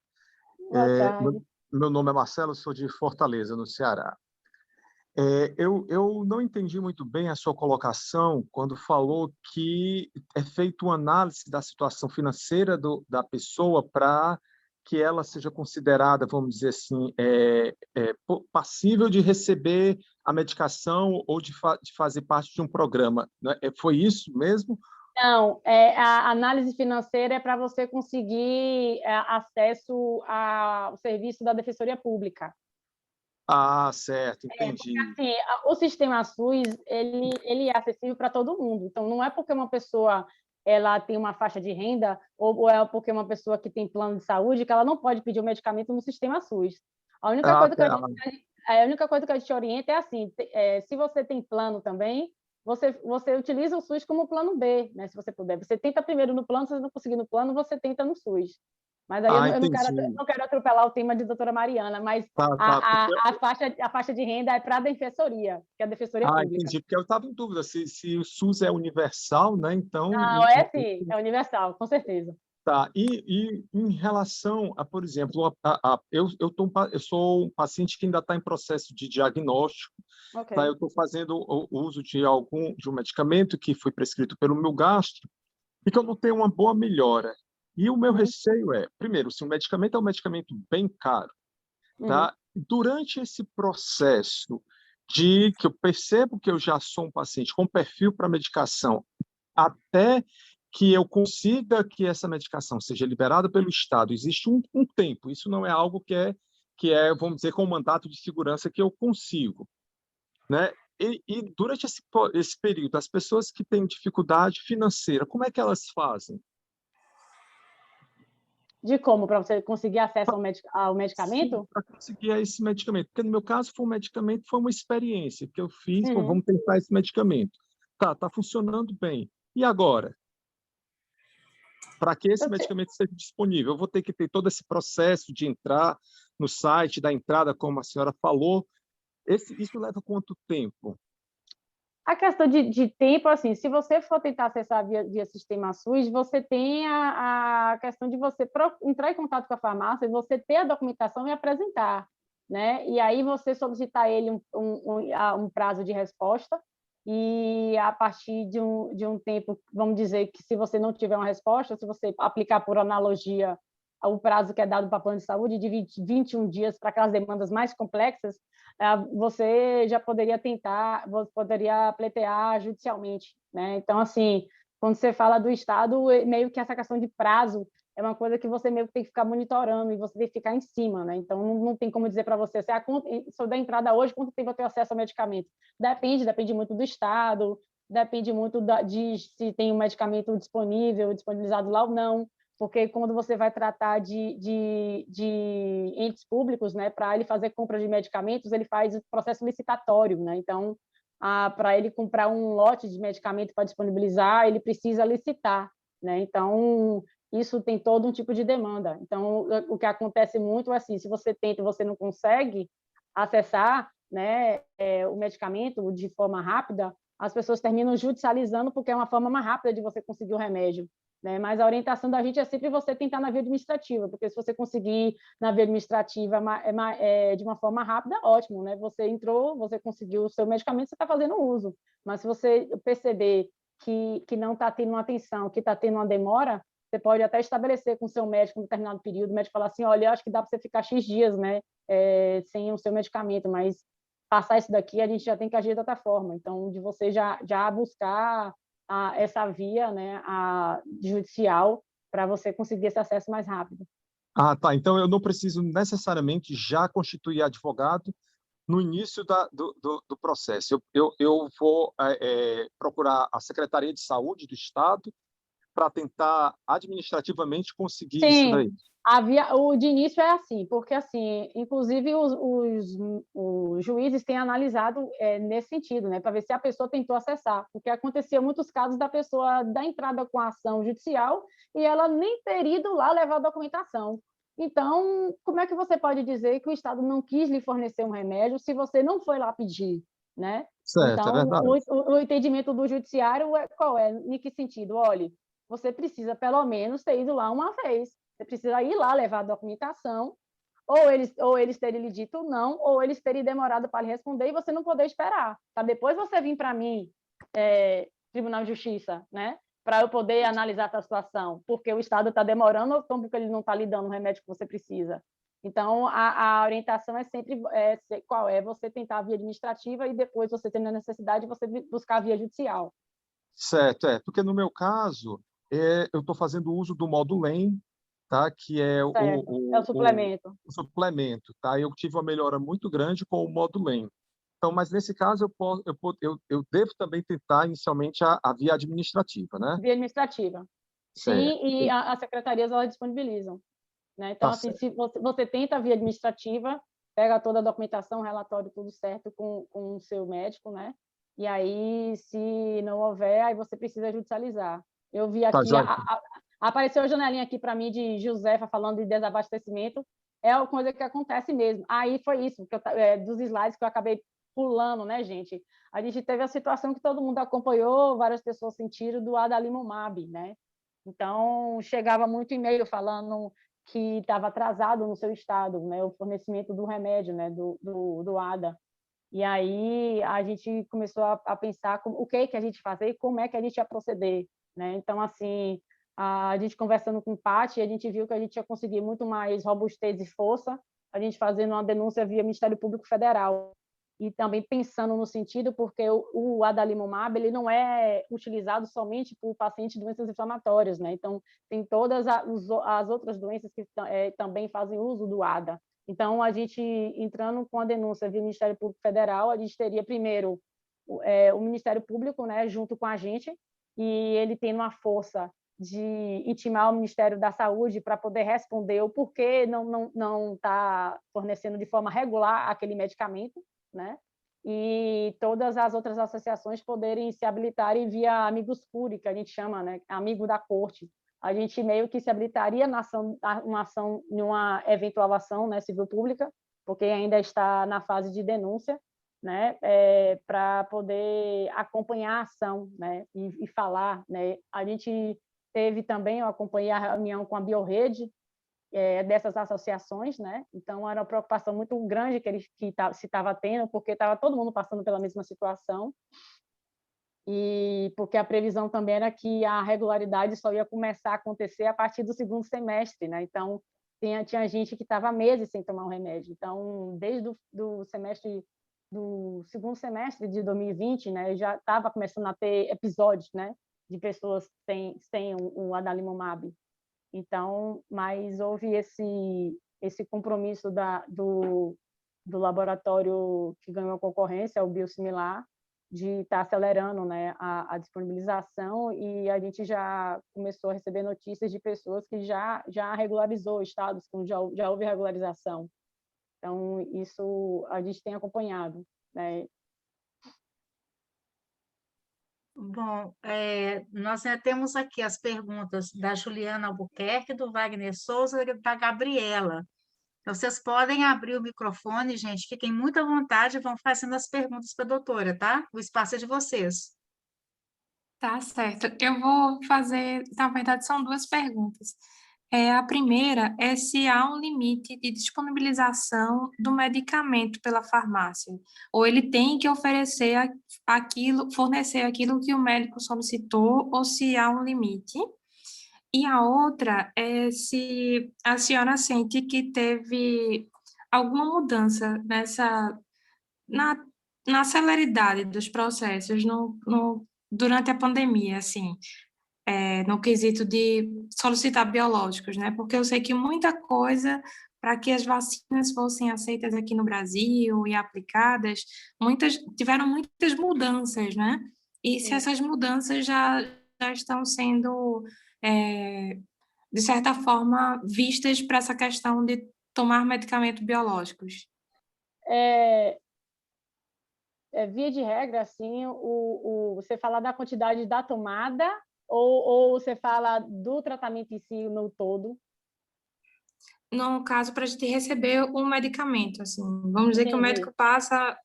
[SPEAKER 1] Boa tarde.
[SPEAKER 4] Meu nome é Marcelo, sou de Fortaleza, no Ceará. Eu não entendi muito bem a sua colocação quando falou que é feita uma análise da situação financeira da pessoa para que ela seja considerada, vamos dizer assim, passível de receber a medicação ou de fazer parte de um programa, né? Foi isso mesmo?
[SPEAKER 1] Não, a análise financeira é para você conseguir acesso ao serviço da Defensoria Pública.
[SPEAKER 4] Ah, certo, entendi.
[SPEAKER 1] Assim, o sistema SUS ele é acessível para todo mundo. Então, não é porque uma pessoa ela tem uma faixa de renda ou é porque uma pessoa que tem plano de saúde que ela não pode pedir o medicamento no sistema SUS. A única coisa que a única coisa que a gente orienta é assim, se você tem plano também, você utiliza o SUS como plano B, né? Se você puder. Você tenta primeiro no plano, se você não conseguir no plano, você tenta no SUS. Mas aí eu não quero atropelar o tema de doutora Mariana, mas a faixa de renda é para a Defensoria, que é a Defensoria Pública.
[SPEAKER 4] Entendi, porque eu estava em dúvida se o SUS é universal, né? Então.
[SPEAKER 1] Não, sim, é universal, com certeza.
[SPEAKER 4] Tá, e em relação a, por exemplo, eu sou um paciente que ainda está em processo de diagnóstico,
[SPEAKER 1] Okay.
[SPEAKER 4] tá? Eu estou fazendo o uso de um medicamento que foi prescrito pelo meu gastro e que eu não tenho uma boa melhora. E o meu receio primeiro, se o medicamento é um medicamento bem caro, tá? Durante esse processo de que eu percebo que eu já sou um paciente com perfil para medicação, até que eu consiga que essa medicação seja liberada pelo Estado, existe um tempo, isso não é algo que é, vamos dizer, com um mandato de segurança que eu consigo, né? E durante esse período, as pessoas que têm dificuldade financeira, como é que elas fazem?
[SPEAKER 1] De como? Para você conseguir acesso ao medicamento?
[SPEAKER 4] Para conseguir esse medicamento. Porque no meu caso foi um medicamento, foi uma experiência que eu fiz, vamos tentar esse medicamento. Tá funcionando bem. E agora? Para que esse medicamento seja disponível, eu vou ter que ter todo esse processo de entrar no site, da entrada, como a senhora falou. Isso leva quanto tempo?
[SPEAKER 1] A questão de tempo, assim, se você for tentar acessar via sistema SUS, você tem a questão de você entrar em contato com a farmácia, você ter a documentação e apresentar, né? E aí você solicitar a ele um prazo de resposta e a partir de um tempo, vamos dizer que se você não tiver uma resposta, se você aplicar por analogia o prazo que é dado para plano de saúde de 21 dias para aquelas demandas mais complexas, você já poderia tentar, você poderia pleitear judicialmente, né? Então, assim, quando você fala do Estado, meio que essa questão de prazo é uma coisa que você meio que tem que ficar monitorando e você tem que ficar em cima, né? Então, não tem como dizer para você, se eu der entrada hoje, quanto tempo eu tenho acesso ao medicamento? Depende muito do Estado, depende muito de se tem um medicamento disponível, disponibilizado lá ou não, porque quando você vai tratar de entes públicos, né, para ele fazer compra de medicamentos, ele faz o processo licitatório, né? Então, para ele comprar um lote de medicamento para disponibilizar, ele precisa licitar, né? Então, isso tem todo um tipo de demanda. Então, o que acontece muito é assim, se você tenta e você não consegue acessar, né, o medicamento de forma rápida, as pessoas terminam judicializando porque é uma forma mais rápida de você conseguir o remédio, né? Mas a orientação da gente é sempre você tentar na via administrativa, porque se você conseguir na via administrativa de uma forma rápida, ótimo, né? Você entrou, você conseguiu o seu medicamento, você está fazendo uso. Mas se você perceber que não está tendo uma atenção, que está tendo uma demora, você pode até estabelecer com o seu médico em um determinado período, o médico falar assim, olha, eu acho que dá para você ficar X dias, né, sem o seu medicamento, mas passar isso daqui, a gente já tem que agir de outra forma. Então, de você já buscar essa via, né, judicial, para você conseguir esse acesso mais rápido.
[SPEAKER 4] Ah, tá. Então, eu não preciso necessariamente já constituir advogado no início do processo. Eu vou procurar a Secretaria de Saúde do Estado para tentar administrativamente conseguir isso
[SPEAKER 1] Sim,
[SPEAKER 4] daí.
[SPEAKER 1] o de início é assim, porque assim, inclusive os juízes têm analisado nesse sentido, né, para ver se a pessoa tentou acessar, porque acontecia muitos casos da pessoa dar entrada com a ação judicial e ela nem ter ido lá levar a documentação. Então, como é que você pode dizer que o Estado não quis lhe fornecer um remédio se você não foi lá pedir, né?
[SPEAKER 4] Certo, é
[SPEAKER 1] Então,
[SPEAKER 4] verdade.
[SPEAKER 1] o entendimento do judiciário qual é? Em que sentido? Olha, você precisa, pelo menos, ter ido lá uma vez. Você precisa ir lá levar a documentação, ou eles terem lhe dito não, ou eles terem demorado para lhe responder e você não poder esperar. Tá? Depois você vir para mim, Tribunal de Justiça, né? Para eu poder analisar essa situação, porque o Estado está demorando ou porque ele não está lhe dando o remédio que você precisa. Então, a orientação é sempre qual é você tentar a via administrativa e depois você tendo a necessidade, você buscar a via judicial.
[SPEAKER 4] Certo, porque no meu caso, eu estou fazendo uso do módulo LEM, tá? Que é
[SPEAKER 1] Certo, é o suplemento.
[SPEAKER 4] o suplemento, tá? Eu tive uma melhora muito grande com o módulo LEM. Então, mas nesse caso eu devo também tentar inicialmente a via administrativa, né?
[SPEAKER 1] Via administrativa. Sim,
[SPEAKER 4] Certo,
[SPEAKER 1] e as secretarias elas disponibilizam, né? Então,
[SPEAKER 4] tá
[SPEAKER 1] assim,
[SPEAKER 4] certo.
[SPEAKER 1] se você tenta a via administrativa, pega toda a documentação, relatório, tudo certo com o seu médico, né? E aí, se não houver, aí você precisa judicializar. Eu vi
[SPEAKER 4] Tá,
[SPEAKER 1] aqui,
[SPEAKER 4] joia.
[SPEAKER 1] apareceu a janelinha aqui para mim de Josefa falando de desabastecimento, é uma coisa que acontece mesmo. Aí foi isso, dos slides que eu acabei pulando, né, gente? A gente teve a situação que todo mundo acompanhou, várias pessoas sentiram do adalimumab, né? Então, chegava muito e-mail falando que estava atrasado no seu estado, né, o fornecimento do remédio, né, do ADA. E aí a gente começou a pensar o que a gente fazer e como é que a gente ia proceder, né? Então, assim, a gente conversando com o Paty, a gente viu que a gente ia conseguir muito mais robustez e força, a gente fazendo uma denúncia via Ministério Público Federal. E também pensando no sentido, porque o adalimumab ele não é utilizado somente por pacientes de doenças inflamatórias, né? Então, tem todas as outras doenças que também fazem uso do ADA. Então, a gente, entrando com a denúncia via Ministério Público Federal, a gente teria, primeiro, o Ministério Público, né, junto com a gente, e ele tem uma força de intimar o Ministério da Saúde para poder responder o porquê não está fornecendo de forma regular aquele medicamento, né? E todas as outras associações poderem se habilitarem via amigos curi, que a gente chama, né? Amigo da corte. A gente meio que se habilitaria numa eventual ação, né, civil pública, porque ainda está na fase de denúncia, né, para poder acompanhar a ação, né, e falar, né. A gente teve também, eu acompanhei a reunião com a Biorrede, dessas associações, né? Então era uma preocupação muito grande se estava tendo, porque estava todo mundo passando pela mesma situação, e porque a previsão também era que a regularidade só ia começar a acontecer a partir do segundo semestre, né? Então tinha gente que estava meses sem tomar um remédio. Então, desde do segundo semestre de 2020, né, já estava começando a ter episódios, né, de pessoas sem o adalimumab. Então, mas houve esse compromisso do laboratório que ganhou a concorrência, o biosimilar, de estar acelerando, né, a disponibilização, e a gente já começou a receber notícias de pessoas que já regularizou estados, que já houve regularização. Então, isso a gente tem acompanhado, né?
[SPEAKER 3] Bom, nós já temos aqui as perguntas da Juliana Albuquerque, do Wagner Souza e da Gabriela. Então, vocês podem abrir o microfone, gente, fiquem muito à vontade e vão fazendo as perguntas para a doutora, tá? O espaço é de vocês.
[SPEAKER 5] Tá certo. Eu vou fazer, na verdade, são duas perguntas. A primeira é se há um limite de disponibilização do medicamento pela farmácia, ou ele tem que oferecer fornecer aquilo que o médico solicitou, ou se há um limite. E a outra é se a senhora sente que teve alguma mudança na, na celeridade dos processos durante a pandemia, assim, no quesito de solicitar biológicos, né? Porque eu sei que muita coisa para que as vacinas fossem aceitas aqui no Brasil e aplicadas, tiveram muitas mudanças, né? E se essas mudanças já estão sendo, de certa forma, vistas para essa questão de tomar medicamentos biológicos.
[SPEAKER 1] Via de regra, assim, você fala da quantidade da tomada ou você fala do tratamento em si no todo?
[SPEAKER 5] No caso, para a gente receber um medicamento, assim, vamos dizer que o
[SPEAKER 1] Entendi.
[SPEAKER 5] médico passa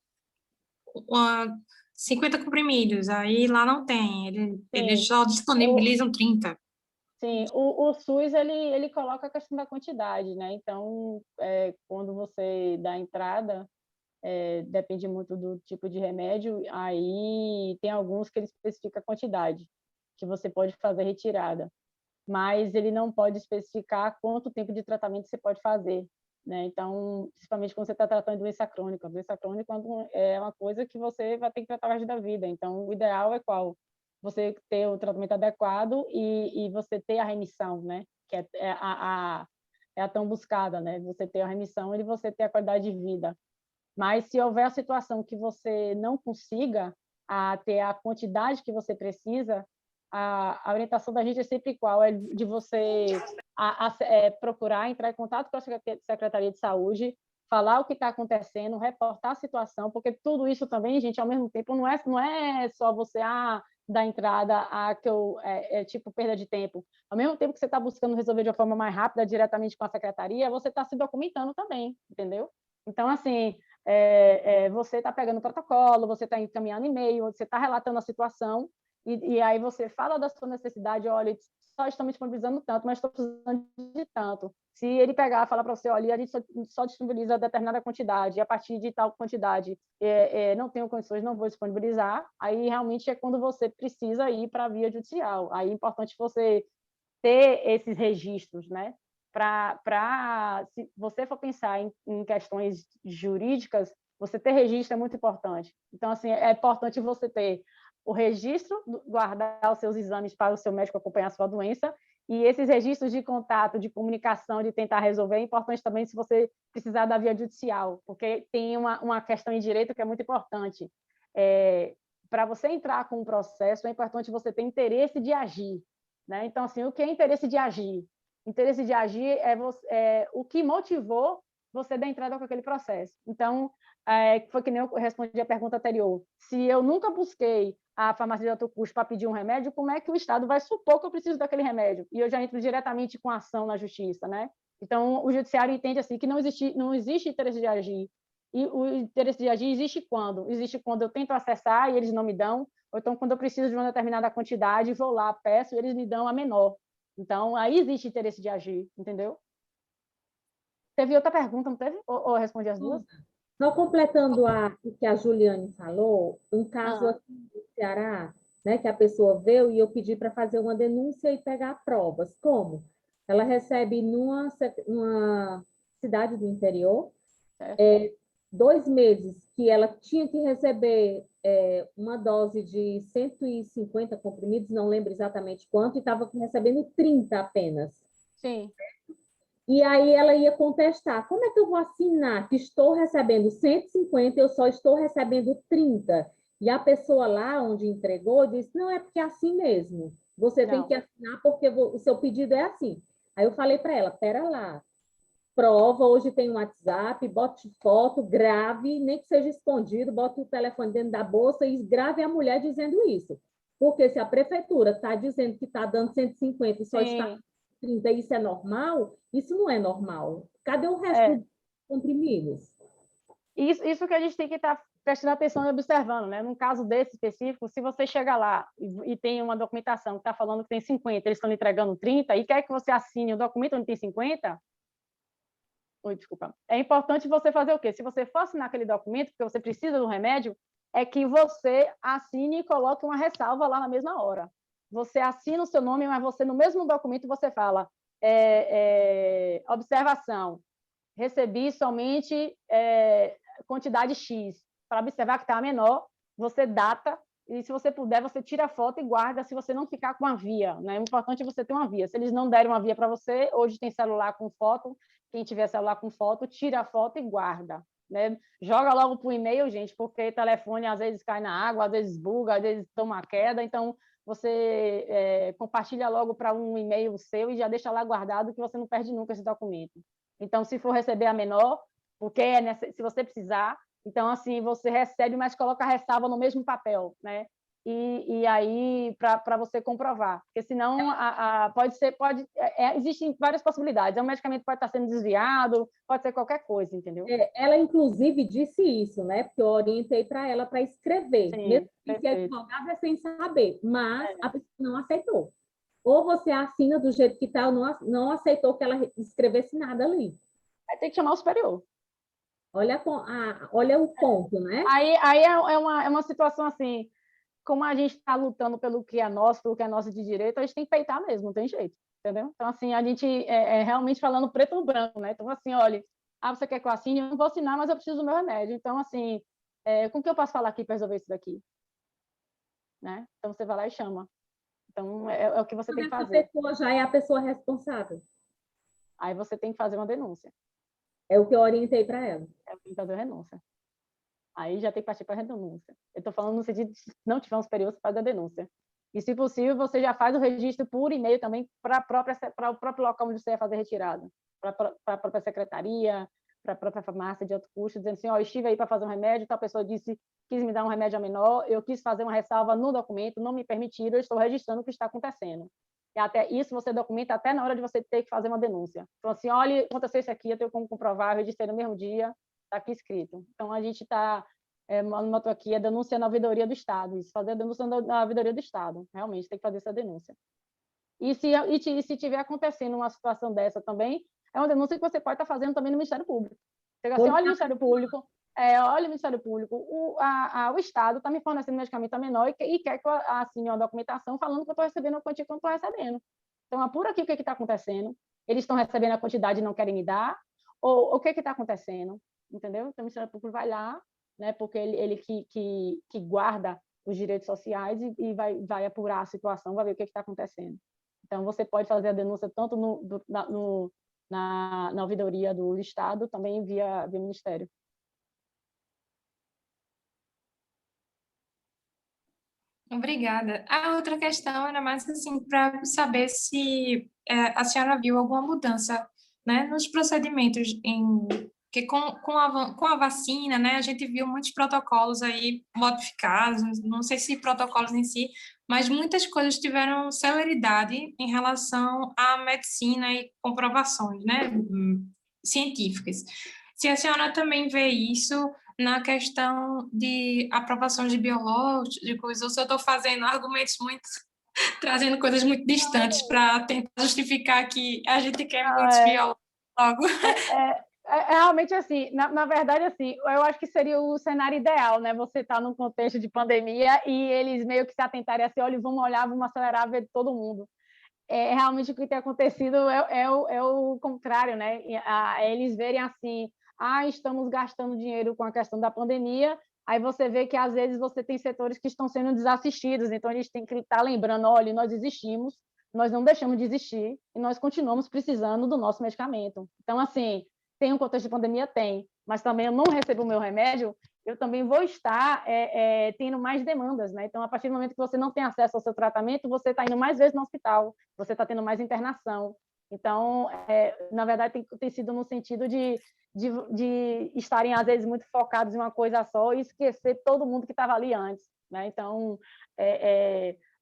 [SPEAKER 5] 50 comprimidos, aí lá não tem, eles
[SPEAKER 1] Sim.
[SPEAKER 5] só disponibilizam 30.
[SPEAKER 1] Sim, o SUS ele coloca a questão da quantidade, né? Então, quando você dá entrada, depende muito do tipo de remédio, aí tem alguns que ele especifica a quantidade que você pode fazer retirada, mas ele não pode especificar quanto tempo de tratamento você pode fazer, né? Então, principalmente quando você está tratando de doença crônica é uma coisa que você vai ter que tratar o resto da vida. Então, o ideal é qual? Você ter o tratamento adequado e você ter a remissão, né? Que é a tão buscada, né? Você ter a remissão e você ter a qualidade de vida. Mas se houver a situação que você não consiga ter a quantidade que você precisa, a orientação da gente é sempre qual? É de você procurar entrar em contato com a Secretaria de Saúde, falar o que está acontecendo, reportar a situação, porque tudo isso também, gente, ao mesmo tempo, não é só você dar entrada tipo perda de tempo. Ao mesmo tempo que você está buscando resolver de uma forma mais rápida, diretamente com a secretaria, você está se documentando também, entendeu? Então, assim, você está pegando o protocolo, você está encaminhando e-mail, você está relatando a situação, e aí você fala da sua necessidade, olha, só estamos disponibilizando tanto, mas estou precisando de tanto. Se ele pegar e falar para você, olha, a gente só disponibiliza determinada quantidade, e a partir de tal quantidade não tenho condições, não vou disponibilizar, aí realmente é quando você precisa ir para a via judicial. Aí é importante você ter esses registros, né? Se você for pensar em questões jurídicas, você ter registro é muito importante. Então, assim, é importante você ter o registro, guardar os seus exames para o seu médico acompanhar a sua doença, e esses registros de contato, de comunicação, de tentar resolver, é importante também se você precisar da via judicial, porque tem uma questão em direito que é muito importante. Para você entrar com um processo, é importante você ter interesse de agir, né? Então, assim, o que é interesse de agir? Interesse de agir é o que motivou você dar entrada com aquele processo. Então, foi que nem eu respondi a pergunta anterior. Se eu nunca busquei a farmácia de alto custo para pedir um remédio, como é que o Estado vai supor que eu preciso daquele remédio? E eu já entro diretamente com ação na justiça, né? Então, o judiciário entende assim que não existe interesse de agir. E o interesse de agir existe quando? Existe quando eu tento acessar e eles não me dão, ou então quando eu preciso de uma determinada quantidade, vou lá, peço e eles me dão a menor. Então, aí existe interesse de agir, entendeu? Teve outra pergunta, não teve? Ou eu respondi as duas?
[SPEAKER 6] Só completando o que a Juliane falou, um caso aqui no Ceará, né, que a pessoa veio e eu pedi para fazer uma denúncia e pegar provas. Como? ela recebe numa cidade do interior,
[SPEAKER 1] Certo.
[SPEAKER 6] 2 meses que ela tinha que receber uma dose de 150 comprimidos, não lembro exatamente quanto, e estava recebendo 30 apenas.
[SPEAKER 1] Sim.
[SPEAKER 6] E aí ela ia contestar, como é que eu vou assinar que estou recebendo 150 e eu só estou recebendo 30? E a pessoa lá onde entregou disse, não, é porque é assim mesmo. Você tem
[SPEAKER 1] Não.
[SPEAKER 6] que assinar porque o seu pedido é assim. Aí eu falei para ela, pera lá, prova, hoje tem um WhatsApp, bote foto, grave, nem que seja escondido, bote o telefone dentro da bolsa e grave a mulher dizendo isso. Porque se a prefeitura está dizendo que está dando 150 e só está
[SPEAKER 1] Sim.
[SPEAKER 6] 30, isso é normal? Isso não é normal. Cadê o resto
[SPEAKER 1] É.
[SPEAKER 6] dos comprimidos?
[SPEAKER 1] Isso que a gente tem que estar prestando atenção e observando, né? Num caso desse específico, se você chega lá e tem uma documentação que está falando que tem 50, eles estão lhe entregando 30, e quer que você assine o documento onde tem 50, oi, desculpa. É importante você fazer o quê? Se você for assinar aquele documento, porque você precisa do remédio, é que você assine e coloque uma ressalva lá na mesma hora. Você assina o seu nome, mas você, no mesmo documento, você fala observação, recebi somente quantidade X. Para observar que está menor, você data, e se você puder, você tira a foto e guarda, se você não ficar com a via. Né? O importante é você ter uma via. Se eles não derem uma via para você, hoje tem celular com foto, quem tiver celular com foto, tira a foto e guarda. Né? Joga logo para o e-mail, gente, porque telefone às vezes cai na água, às vezes buga, às vezes toma uma queda, então você compartilha logo para um e-mail seu e já deixa lá guardado que você não perde nunca esse documento. Então, se for receber a menor, porque se você precisar, então, assim, você recebe, mas coloca a ressalva no mesmo papel, né? E aí, para você comprovar. Porque senão, existem várias possibilidades. O medicamento pode estar sendo desviado, pode ser qualquer coisa, entendeu?
[SPEAKER 6] Ela, inclusive, disse isso, né? Porque eu orientei para ela para escrever.
[SPEAKER 1] Sim,
[SPEAKER 6] Mesmo que
[SPEAKER 1] perfeito.
[SPEAKER 6] advogada é sem saber, mas a pessoa não aceitou. Ou você assina do jeito que está, ou não aceitou que ela escrevesse nada ali.
[SPEAKER 1] Aí tem que chamar o superior.
[SPEAKER 6] Olha o ponto, né?
[SPEAKER 1] Aí é uma situação assim, como a gente está lutando pelo que é nosso, pelo que é nosso de direito, a gente tem que peitar mesmo, não tem jeito, entendeu? Então, assim, a gente realmente falando preto ou branco, né? Então, assim, olha, você quer que eu assine? Eu não vou assinar, mas eu preciso do meu remédio. Então, assim, com o que eu posso falar aqui para resolver isso daqui? Né? Então, você vai lá e chama. Então, é o que você tem que
[SPEAKER 6] Essa
[SPEAKER 1] fazer.
[SPEAKER 6] pessoa já é a pessoa responsável.
[SPEAKER 1] Aí você tem que fazer uma denúncia.
[SPEAKER 6] É o que eu orientei para ela.
[SPEAKER 1] Tem que fazer renúncia. Aí já tem que partir para a denúncia. Eu estou falando no sentido de se não tiver um superior, você faz a denúncia. E, se possível, você já faz o registro por e-mail também para o próprio local onde você vai fazer retirada. Para a própria secretaria, para a própria farmácia de alto custo, dizendo assim, estive aí para fazer um remédio, tal pessoa quis me dar um remédio a menor, eu quis fazer uma ressalva no documento, não me permitiram, eu estou registrando o que está acontecendo. E até isso você documenta até na hora de você ter que fazer uma denúncia. Então, assim, olha, aconteceu isso aqui, eu tenho como comprovar, eu registrei no mesmo dia, está aqui escrito. Então, a gente está notou aqui, a denúncia na ouvidoria do Estado, isso, fazer a denúncia na ouvidoria do Estado, realmente tem que fazer essa denúncia. E se tiver acontecendo uma situação dessa também, é uma denúncia que você pode estar fazendo também no Ministério Público. Chega assim, olha o Ministério Público, o Estado está me fornecendo medicamento a menor e quer que eu assine uma documentação falando que eu estou recebendo a quantia que eu não estou recebendo. Então, apura aqui o que está acontecendo. Eles estão recebendo a quantidade e não querem me dar? Ou o que está acontecendo? Entendeu? Então, o Ministério Público vai lá, né, porque ele que guarda os direitos sociais e vai apurar a situação, vai ver o que está acontecendo. Então, você pode fazer a denúncia tanto na ouvidoria do Estado, também via Ministério.
[SPEAKER 5] Obrigada. A outra questão era mais assim, para saber se a senhora viu alguma mudança, né, nos procedimentos que com a vacina, né, a gente viu muitos protocolos aí modificados, não sei se protocolos em si, mas muitas coisas tiveram celeridade em relação à medicina e comprovações, né, científicas. Se a senhora também vê isso na questão de aprovações de biológicos, ou se eu estou fazendo argumentos muito, trazendo coisas muito distantes para tentar justificar que a gente quer muitos biólogos logo.
[SPEAKER 1] Realmente, assim, na verdade, assim, eu acho que seria o cenário ideal, né? Você está num contexto de pandemia e eles meio que se atentarem assim, olha, vamos olhar, vamos acelerar, ver todo mundo. realmente o que tem acontecido é o contrário, né? Eles verem assim, estamos gastando dinheiro com a questão da pandemia, aí você vê que, às vezes, você tem setores que estão sendo desassistidos, então eles têm que estar lembrando, olha, nós existimos, nós não deixamos de existir, e nós continuamos precisando do nosso medicamento. Então, assim, tem um contexto de pandemia? Tem, mas também eu não recebo o meu remédio, eu também vou estar tendo mais demandas, né? Então, a partir do momento que você não tem acesso ao seu tratamento, você está indo mais vezes no hospital, você está tendo mais internação. Então, na verdade, tem sido no sentido de estarem, às vezes, muito focados em uma coisa só e esquecer todo mundo que estava ali antes, né? Então,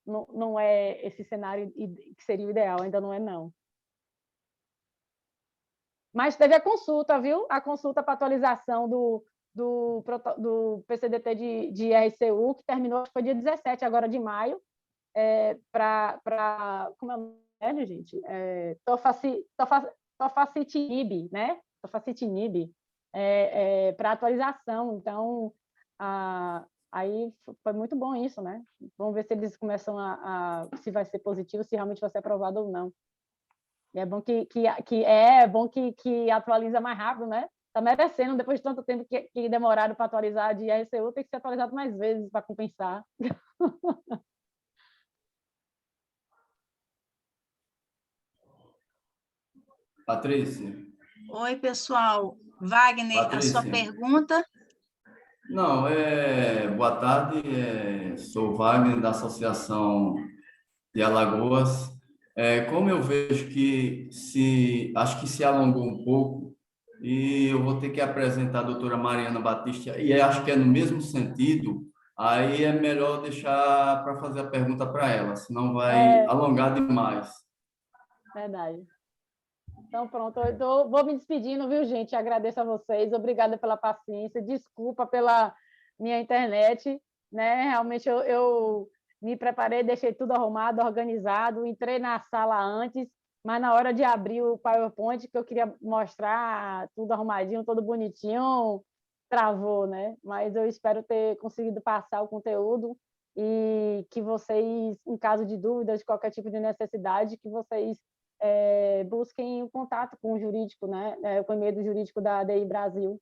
[SPEAKER 1] não é esse cenário que seria o ideal, ainda não é, não. Mas teve a consulta, viu? A consulta para atualização do PCDT de RCU, que terminou, acho que foi dia 17 agora de maio, como é o nome, gente? Tofacitinib, né? Tofacitinib, para atualização. Então, aí foi muito bom isso, né? Vamos ver se eles começam se vai ser positivo, se realmente vai ser aprovado ou não. E é bom que atualiza mais rápido, né? Está merecendo, depois de tanto tempo que demoraram para atualizar de RCU, tem que ser atualizado mais vezes para compensar.
[SPEAKER 7] Patrícia.
[SPEAKER 3] Oi, pessoal. Wagner,
[SPEAKER 7] Patrícia.
[SPEAKER 3] a sua pergunta?
[SPEAKER 7] Não, boa tarde, sou Wagner, da Associação de Alagoas. Como eu vejo que acho que se alongou um pouco, e eu vou ter que apresentar a doutora Mariana Batista, e acho que é no mesmo sentido, aí é melhor deixar para fazer a pergunta para ela, senão vai alongar demais.
[SPEAKER 1] Verdade. Então, pronto, vou me despedindo, viu, gente? Agradeço a vocês, obrigada pela paciência, desculpa pela minha internet, né? Realmente eu me preparei, deixei tudo arrumado, organizado, entrei na sala antes, mas na hora de abrir o PowerPoint, que eu queria mostrar tudo arrumadinho, todo bonitinho, travou, né? Mas eu espero ter conseguido passar o conteúdo e que vocês, em caso de dúvidas, de qualquer tipo de necessidade, que vocês busquem o contato com o jurídico, né? Com o e-mail do jurídico da ADI Brasil.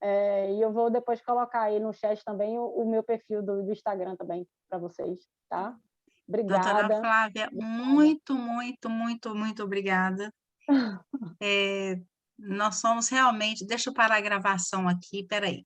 [SPEAKER 1] E eu vou depois colocar aí no chat também o meu perfil do Instagram também, para vocês, tá? Obrigada.
[SPEAKER 3] Doutora Flávia, muito, muito, muito, muito obrigada. Nós somos realmente... Deixa eu parar a gravação aqui, peraí.